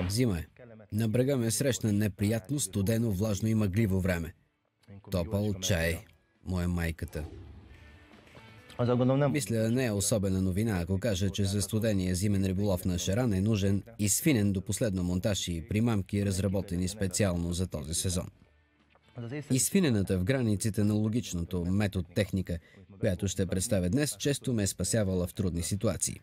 Зима е. На брега ме срещна неприятно, студено, влажно и мъгливо време. Топъл чай, моя майката. Мисля, не е особена новина, ако кажа, че за студения зимен риболов на Шаран е нужен изфинен до последно монтаж и примамки, разработени специално за този сезон. Изфинената в границите на логичното метод техника, която ще представя днес, често ме е спасявала в трудни ситуации.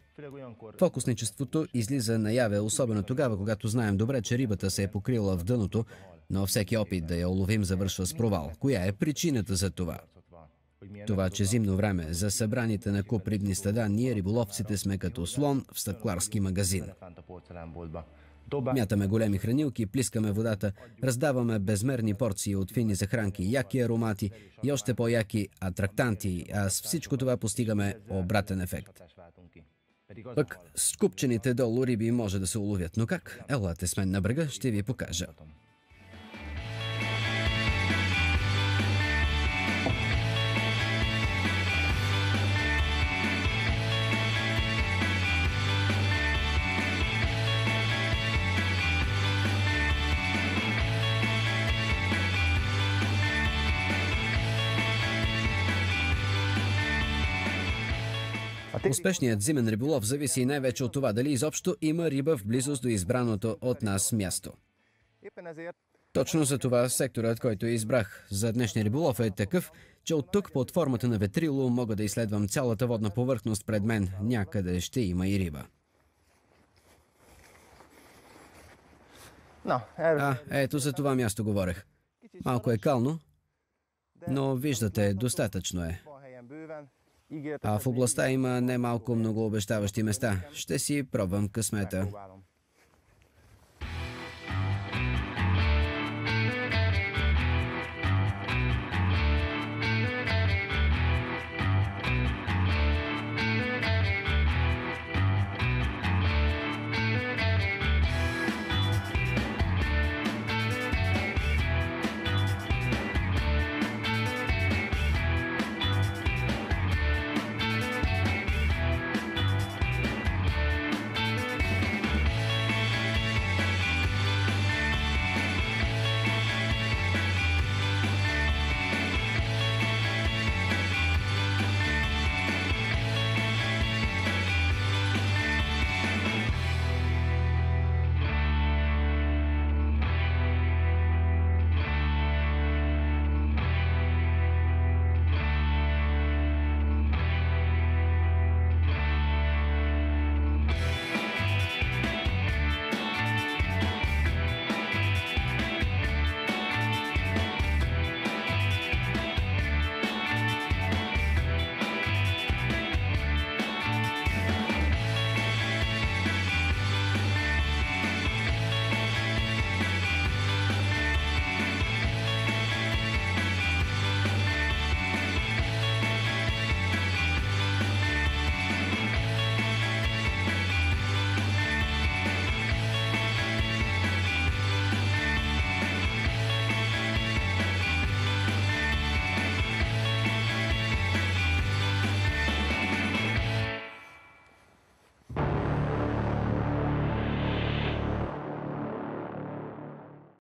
Фокусничеството излиза наяве, особено тогава, когато знаем добре, че рибата се е покрила в дъното, но всеки опит да я уловим завършва с провал. Коя е причината за това? Това, че зимно време за събраните на куп рибни стада, ние риболовците сме като слон в стъкларски магазин. Мятаме големи хранилки, плискаме водата, раздаваме безмерни порции от фини захранки, яки аромати и още по-яки атрактанти, а с всичко това постигаме обратен ефект. Пък с купчените долу риби може да се уловят, но как? Елате с мен на брега, ще ви покажа. Успешният зимен риболов зависи най-вече от това дали изобщо има риба в близост до избраното от нас място. Точно за това секторът, който избрах за днешния риболов е такъв, че от тук под формата на ветрило мога да изследвам цялата водна повърхност пред мен. Някъде ще има и риба. Ето за това място говорех. Малко е кално, но виждате, достатъчно е. А в областта има немалко многообещаващи места. Ще си пробвам късмета.